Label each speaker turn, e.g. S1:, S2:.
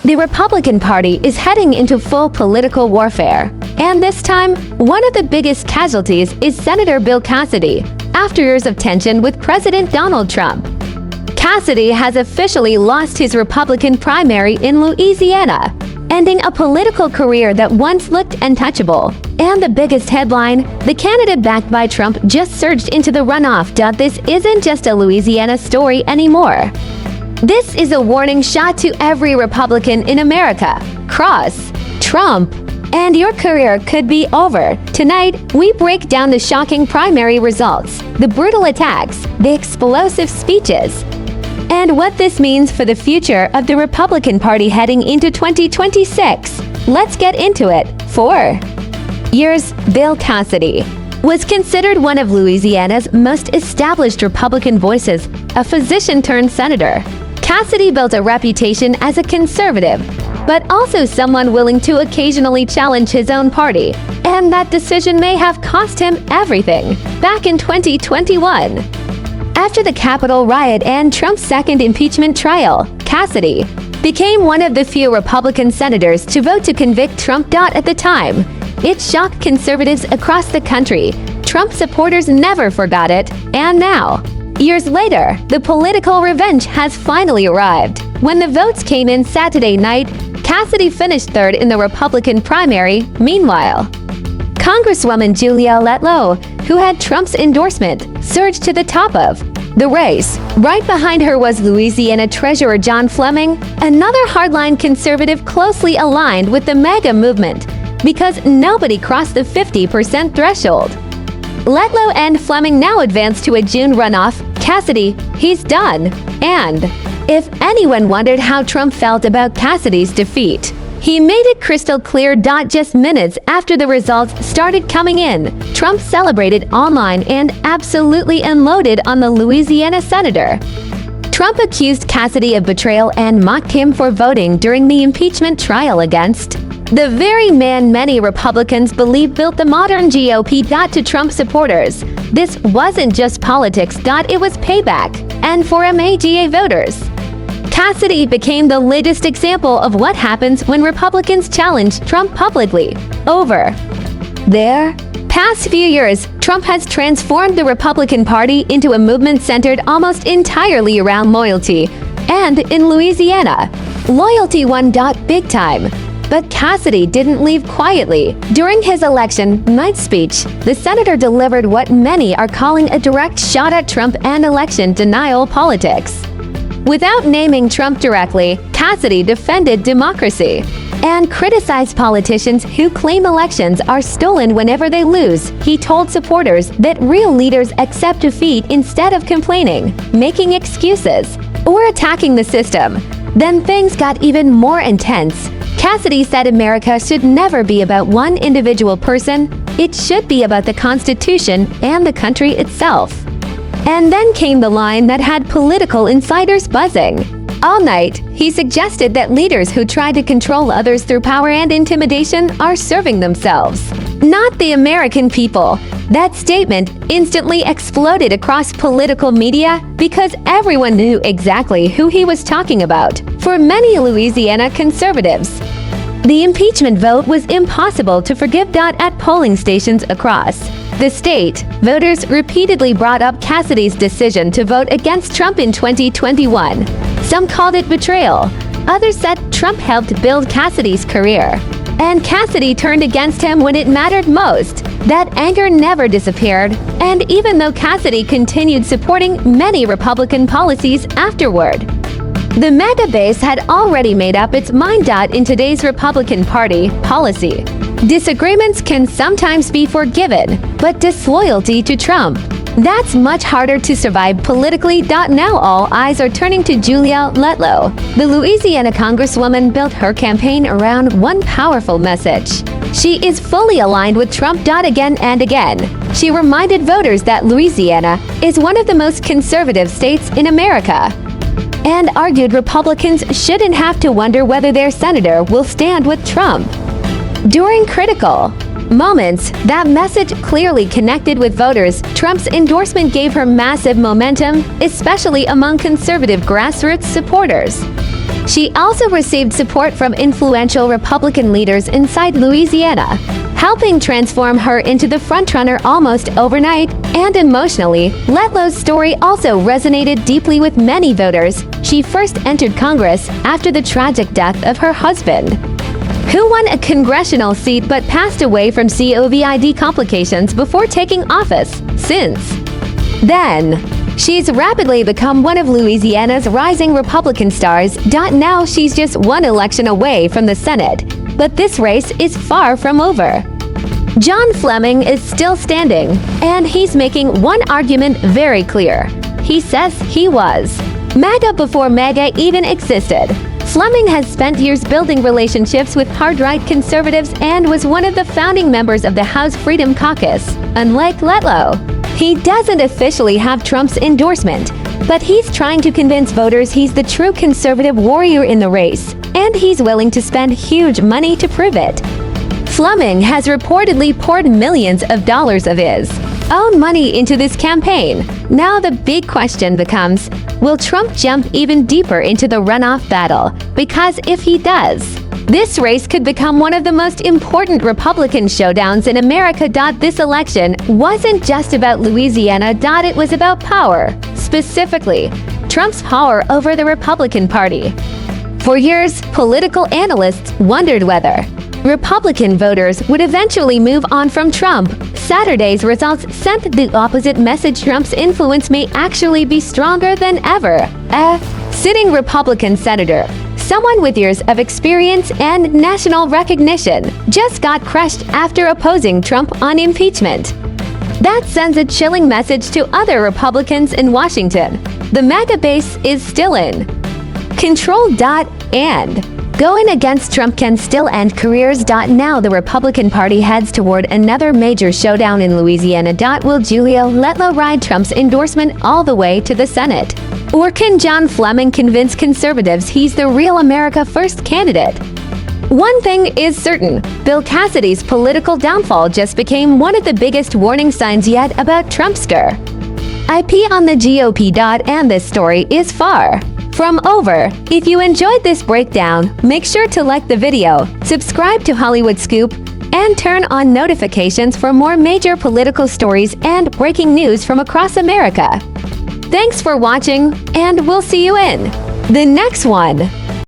S1: The Republican Party is heading into full political warfare. And this time, one of the biggest casualties is Senator Bill Cassidy, after years of tension with President Donald Trump. Cassidy has officially lost his Republican primary in Louisiana, ending a political career that once looked untouchable. And the biggest headline, the candidate backed by Trump just surged into the runoff. This isn't just a Louisiana story anymore. This is a warning shot to every Republican in America. Cross Trump, and your career could be over. Tonight, we break down the shocking primary results, the brutal attacks, the explosive speeches, and what this means for the future of the Republican Party heading into 2026. Let's get into it. 4 years, Bill Cassidy was considered one of Louisiana's most established Republican voices, a physician-turned-senator. Cassidy built a reputation as a conservative, but also someone willing to occasionally challenge his own party, and that decision may have cost him everything. Back in 2021, after the Capitol riot and Trump's second impeachment trial, Cassidy became one of the few Republican senators to vote to convict Trump. At the time, it shocked conservatives across the country. Trump supporters never forgot it, and now, years later, the political revenge has finally arrived. When the votes came in Saturday night, Cassidy finished third in the Republican primary. Meanwhile, Congresswoman Julia Letlow, who had Trump's endorsement, surged to the top of the race. Right behind her was Louisiana Treasurer John Fleming, another hardline conservative closely aligned with the MAGA movement, because nobody crossed the 50% threshold. Letlow and Fleming now advance to a June runoff. Cassidy, he's done. And if anyone wondered how Trump felt about Cassidy's defeat, he made it crystal clear. Just minutes after the results started coming in, Trump celebrated online and absolutely unloaded on the Louisiana senator. Trump accused Cassidy of betrayal and mocked him for voting during the impeachment trial against the very man many Republicans believe built the modern GOP. To Trump supporters, this wasn't just politics. It was payback. And for MAGA voters, Cassidy became the latest example of what happens when Republicans challenge Trump publicly. Over their past few years, Trump has transformed the Republican Party into a movement centered almost entirely around loyalty. And in Louisiana, loyalty won. Big time. But Cassidy didn't leave quietly. During his election night speech, the senator delivered what many are calling a direct shot at Trump and election denial politics. Without naming Trump directly, Cassidy defended democracy and criticized politicians who claim elections are stolen whenever they lose. He told supporters that real leaders accept defeat instead of complaining, making excuses, or attacking the system. Then things got even more intense. Cassidy said America should never be about one individual person. It should be about the Constitution and the country itself. And then came the line that had political insiders buzzing. All night, he suggested that leaders who try to control others through power and intimidation are serving themselves, not the American people. That statement instantly exploded across political media because everyone knew exactly who he was talking about. For many Louisiana conservatives, the impeachment vote was impossible to forgive. At polling stations across the state, voters repeatedly brought up Cassidy's decision to vote against Trump in 2021. Some called it betrayal. Others said Trump helped build Cassidy's career, and Cassidy turned against him when it mattered most. That anger never disappeared, and even though Cassidy continued supporting many Republican policies afterward, the MAGA base had already made up its mind. In today's Republican Party policy, disagreements can sometimes be forgiven, but disloyalty to Trump, that's much harder to survive politically. Now all eyes are turning to Julia Letlow. The Louisiana Congresswoman built her campaign around one powerful message. She is fully aligned with Trump. Again and again, she reminded voters that Louisiana is one of the most conservative states in America, and argued Republicans shouldn't have to wonder whether their senator will stand with Trump. During critical moments, that message clearly connected with voters. Trump's endorsement gave her massive momentum, especially among conservative grassroots supporters. She also received support from influential Republican leaders inside Louisiana, helping transform her into the frontrunner almost overnight. And emotionally, Letlow's story also resonated deeply with many voters. She first entered Congress after the tragic death of her husband, who won a congressional seat but passed away from COVID complications before taking office. Since then, she's rapidly become one of Louisiana's rising Republican stars. Now she's just one election away from the Senate, but this race is far from over. John Fleming is still standing, and he's making one argument very clear. He says he was MAGA before MAGA even existed. Fleming has spent years building relationships with hard-right conservatives and was one of the founding members of the House Freedom Caucus. Unlike Letlow, he doesn't officially have Trump's endorsement, but he's trying to convince voters he's the true conservative warrior in the race, and he's willing to spend huge money to prove it. Fleming has reportedly poured millions of dollars of his own money into this campaign. Now the big question becomes, will Trump jump even deeper into the runoff battle? Because if he does, this race could become one of the most important Republican showdowns in America. This election wasn't just about Louisiana. It was about power, specifically Trump's power over the Republican Party. For years, political analysts wondered whether Republican voters would eventually move on from Trump. Saturday's results sent the opposite message. Trump's influence may actually be stronger than ever. A sitting Republican senator, someone with years of experience and national recognition, just got crushed after opposing Trump on impeachment. That sends a chilling message to other Republicans in Washington. The MAGA base is still in control. And going against Trump can still end careers. Now the Republican Party heads toward another major showdown in Louisiana. Will Julia Letlow ride Trump's endorsement all the way to the Senate? Or can John Fleming convince conservatives he's the real America First candidate? One thing is certain, Bill Cassidy's political downfall just became one of the biggest warning signs yet about Trump's IP on the GOP. And this story is far from over. If you enjoyed this breakdown, make sure to like the video, subscribe to Hollywood Scoop, and turn on notifications for more major political stories and breaking news from across America. Thanks for watching, and we'll see you in the next one.